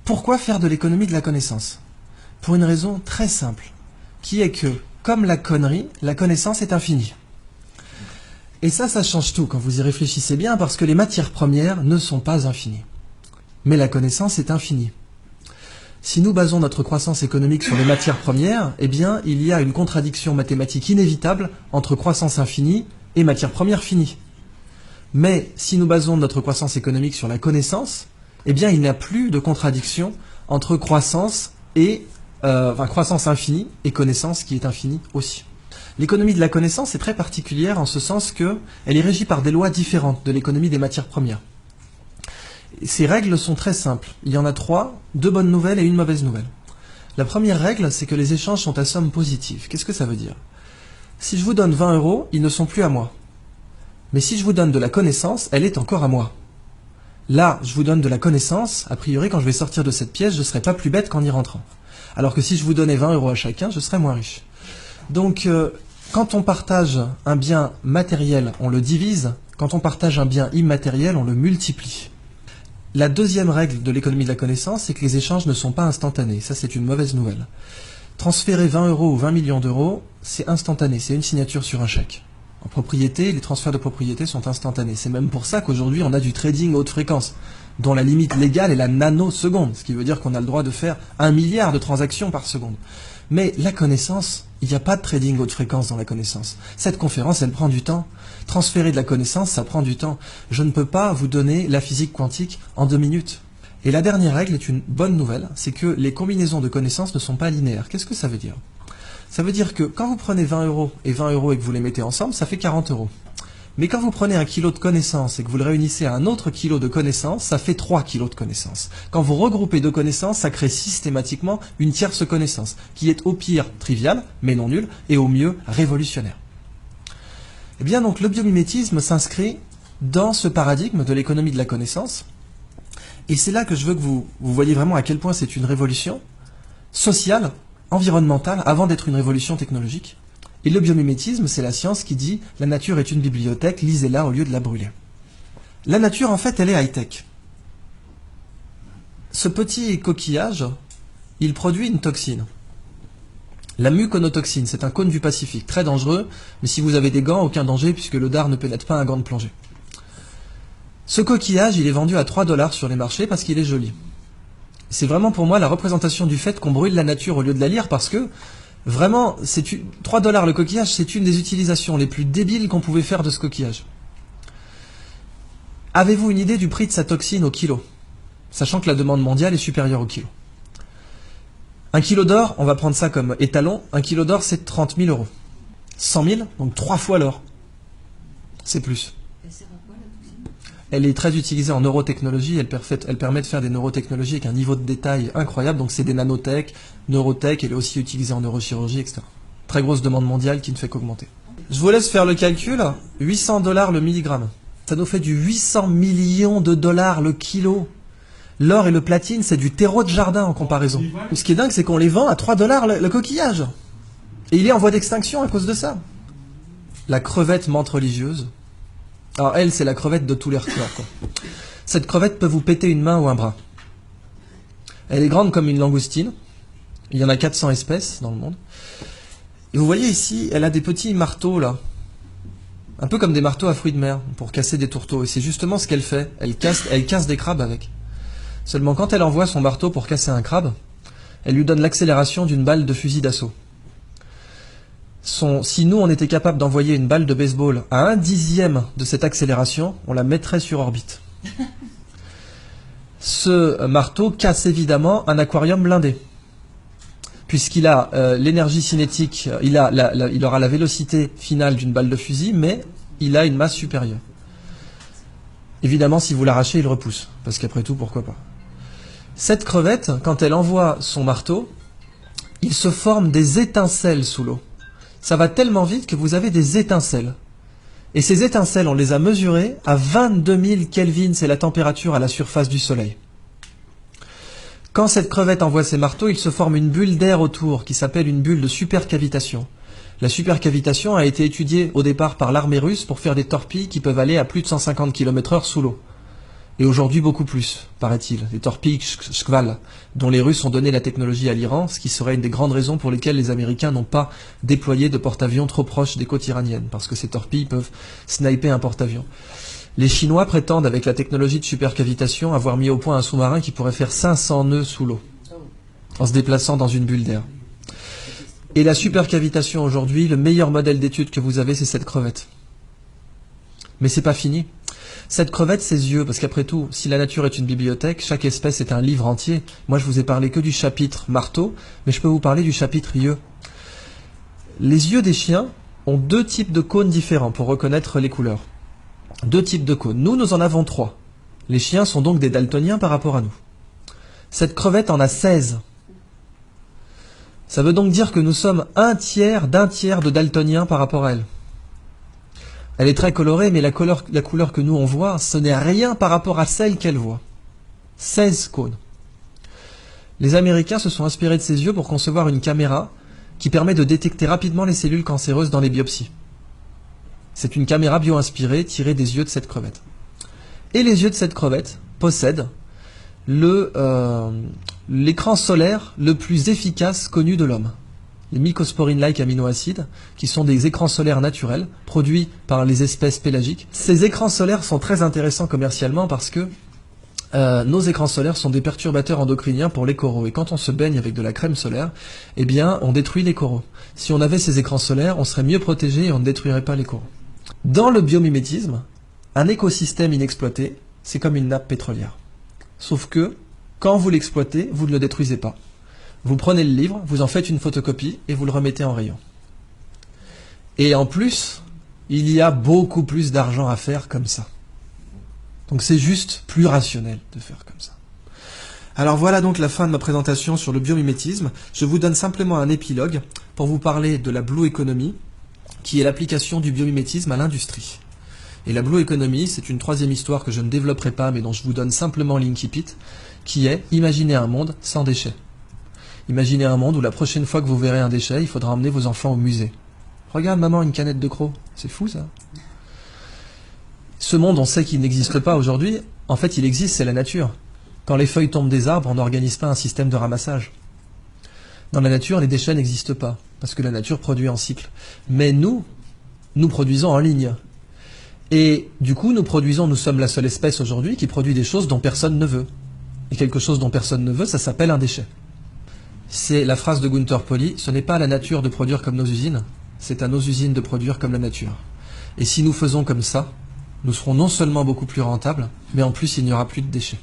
Pourquoi faire de l'économie de la connaissance? Pour une raison très simple, qui est que, comme la connerie, la connaissance est infinie. Et ça change tout quand vous y réfléchissez bien, parce que les matières premières ne sont pas infinies. Mais la connaissance est infinie. Si nous basons notre croissance économique sur les matières premières, eh bien, il y a une contradiction mathématique inévitable entre croissance infinie et matières premières finies. Mais si nous basons notre croissance économique sur la connaissance, eh bien, il n'y a plus de contradiction entre croissance et croissance infinie et connaissance qui est infinie aussi. L'économie de la connaissance est très particulière en ce sens qu'elle est régie par des lois différentes de l'économie des matières premières. Ces règles sont très simples. Il y en a 3, 2 bonnes nouvelles et une mauvaise nouvelle. La première règle, c'est que les échanges sont à somme positive. Qu'est-ce que ça veut dire? Si je vous donne 20 €, ils ne sont plus à moi. Mais si je vous donne de la connaissance, elle est encore à moi. Là, je vous donne de la connaissance, a priori, quand je vais sortir de cette pièce, je ne serai pas plus bête qu'en y rentrant. Alors que si je vous donnais 20 € à chacun, je serais moins riche. Donc, quand on partage un bien matériel, on le divise. Quand on partage un bien immatériel, on le multiplie. La deuxième règle de l'économie de la connaissance, c'est que les échanges ne sont pas instantanés. Ça, c'est une mauvaise nouvelle. Transférer 20 € ou 20 millions d'euros, c'est instantané, c'est une signature sur un chèque. En propriété, les transferts de propriété sont instantanés. C'est même pour ça qu'aujourd'hui, on a du trading haute fréquence, dont la limite légale est la nanoseconde, ce qui veut dire qu'on a le droit de faire 1 milliard de transactions par seconde. Mais la connaissance, il n'y a pas de trading haute fréquence dans la connaissance. Cette conférence, elle prend du temps. Transférer de la connaissance, ça prend du temps. Je ne peux pas vous donner la physique quantique en 2 minutes. Et la dernière règle est une bonne nouvelle, c'est que les combinaisons de connaissances ne sont pas linéaires. Qu'est-ce que ça veut dire? Ça veut dire que quand vous prenez 20 € et 20 € et que vous les mettez ensemble, ça fait 40 €. Mais quand vous prenez 1 kilo de connaissances et que vous le réunissez à un autre kilo de connaissances, ça fait 3 kilos de connaissances. Quand vous regroupez 2 connaissances, ça crée systématiquement une tierce connaissance, qui est au pire triviale, mais non nulle, et au mieux révolutionnaire. Eh bien donc le biomimétisme s'inscrit dans ce paradigme de l'économie de la connaissance, et c'est là que je veux que vous voyez vraiment à quel point c'est une révolution sociale, environnementale, avant d'être une révolution technologique. Et le biomimétisme, c'est la science qui dit « la nature est une bibliothèque, lisez-la au lieu de la brûler ». La nature, en fait, elle est high-tech. Ce petit coquillage, il produit une toxine. La muconotoxine, c'est un cône du Pacifique, très dangereux, mais si vous avez des gants, aucun danger, puisque le dard ne pénètre pas un gant de plongée. Ce coquillage, il est vendu à 3 $ sur les marchés parce qu'il est joli. C'est vraiment pour moi la représentation du fait qu'on brûle la nature au lieu de la lire, parce que vraiment, 3 $ le coquillage, c'est une des utilisations les plus débiles qu'on pouvait faire de ce coquillage. Avez-vous une idée du prix de sa toxine au kilo? Sachant que la demande mondiale est supérieure au kilo. 1 kilo d'or, on va prendre ça comme étalon, 1 kilo d'or c'est 30 000 €. 100 000, donc 3 fois l'or. C'est plus. Elle sert à quoi la toxine? Elle est très utilisée en neurotechnologie, elle permet de faire des neurotechnologies avec un niveau de détail incroyable, donc c'est des nanotech, neurotech, elle est aussi utilisée en neurochirurgie, etc. Très grosse demande mondiale qui ne fait qu'augmenter. Je vous laisse faire le calcul, 800 $ le milligramme. Ça nous fait du 800 millions de dollars le kilo. L'or et le platine, c'est du terreau de jardin en comparaison. Ce qui est dingue, c'est qu'on les vend à 3 $ le coquillage. Et il est en voie d'extinction à cause de ça. La crevette menthe religieuse. Alors elle, c'est la crevette de tous les records, quoi. Cette crevette peut vous péter une main ou un bras. Elle est grande comme une langoustine. Il y en a 400 espèces dans le monde. Et vous voyez ici, elle a des petits marteaux là. Un peu comme des marteaux à fruits de mer, pour casser des tourteaux. Et c'est justement ce qu'elle fait. Elle casse des crabes avec. Seulement quand elle envoie son marteau pour casser un crabe, elle lui donne l'accélération d'une balle de fusil d'assaut. Si nous on était capable d'envoyer une balle de baseball à 1/10 de cette accélération, on la mettrait sur orbite. Ce marteau casse évidemment un aquarium blindé, puisqu'il a l'énergie cinétique, il aura la vélocité finale d'une balle de fusil, mais il a une masse supérieure. Évidemment, si vous l'arrachez, il repousse, parce qu'après tout, pourquoi pas. Cette crevette, quand elle envoie son marteau, il se forme des étincelles sous l'eau. Ça va tellement vite que vous avez des étincelles. Et ces étincelles, on les a mesurées à 22 000 Kelvin, c'est la température à la surface du Soleil. Quand cette crevette envoie ses marteaux, il se forme une bulle d'air autour, qui s'appelle une bulle de supercavitation. La supercavitation a été étudiée au départ par l'armée russe pour faire des torpilles qui peuvent aller à plus de 150 km/h sous l'eau. Et aujourd'hui beaucoup plus, paraît-il. Les torpilles Shkval, dont les Russes ont donné la technologie à l'Iran, ce qui serait une des grandes raisons pour lesquelles les Américains n'ont pas déployé de porte-avions trop proches des côtes iraniennes, parce que ces torpilles peuvent sniper un porte-avions. Les Chinois prétendent, avec la technologie de supercavitation, avoir mis au point un sous-marin qui pourrait faire 500 nœuds sous l'eau, en se déplaçant dans une bulle d'air. Et la supercavitation aujourd'hui, le meilleur modèle d'étude que vous avez, c'est cette crevette. Mais c'est pas fini. Cette crevette, ses yeux, parce qu'après tout, si la nature est une bibliothèque, chaque espèce est un livre entier. Moi, je vous ai parlé que du chapitre marteau, mais je peux vous parler du chapitre yeux. Les yeux des chiens ont 2 types de cônes différents pour reconnaître les couleurs. 2 types de cônes. Nous en avons 3. Les chiens sont donc des daltoniens par rapport à nous. Cette crevette en a 16. Ça veut donc dire que nous sommes un tiers d'un tiers de daltoniens par rapport à elle. Elle est très colorée, mais la couleur que nous on voit, ce n'est rien par rapport à celle qu'elle voit. 16 cônes. Les Américains se sont inspirés de ses yeux pour concevoir une caméra qui permet de détecter rapidement les cellules cancéreuses dans les biopsies. C'est une caméra bio-inspirée tirée des yeux de cette crevette. Et les yeux de cette crevette possèdent l'écran solaire le plus efficace connu de l'homme. Les mycosporine-like aminoacides, qui sont des écrans solaires naturels, produits par les espèces pélagiques. Ces écrans solaires sont très intéressants commercialement parce que nos écrans solaires sont des perturbateurs endocriniens pour les coraux. Et quand on se baigne avec de la crème solaire, eh bien, on détruit les coraux. Si on avait ces écrans solaires, on serait mieux protégé et on ne détruirait pas les coraux. Dans le biomimétisme, un écosystème inexploité, c'est comme une nappe pétrolière. Sauf que, quand vous l'exploitez, vous ne le détruisez pas. Vous prenez le livre, vous en faites une photocopie et vous le remettez en rayon. Et en plus, il y a beaucoup plus d'argent à faire comme ça. Donc c'est juste plus rationnel de faire comme ça. Alors voilà donc la fin de ma présentation sur le biomimétisme. Je vous donne simplement un épilogue pour vous parler de la Blue Economy, qui est l'application du biomimétisme à l'industrie. Et la Blue Economy, c'est une 3e histoire que je ne développerai pas, mais dont je vous donne simplement l'incipit, qui est imaginer un monde sans déchets. Imaginez un monde où la prochaine fois que vous verrez un déchet, il faudra emmener vos enfants au musée. Regarde maman, une canette de crocs. C'est fou ça. Ce monde, on sait qu'il n'existe pas aujourd'hui. En fait, il existe, c'est la nature. Quand les feuilles tombent des arbres, on n'organise pas un système de ramassage. Dans la nature, les déchets n'existent pas, parce que la nature produit en cycle. Mais nous produisons en ligne. Et du coup, nous sommes la seule espèce aujourd'hui qui produit des choses dont personne ne veut. Et quelque chose dont personne ne veut, ça s'appelle un déchet. C'est la phrase de Gunther Pauli, ce n'est pas à la nature de produire comme nos usines, c'est à nos usines de produire comme la nature. Et si nous faisons comme ça, nous serons non seulement beaucoup plus rentables, mais en plus il n'y aura plus de déchets.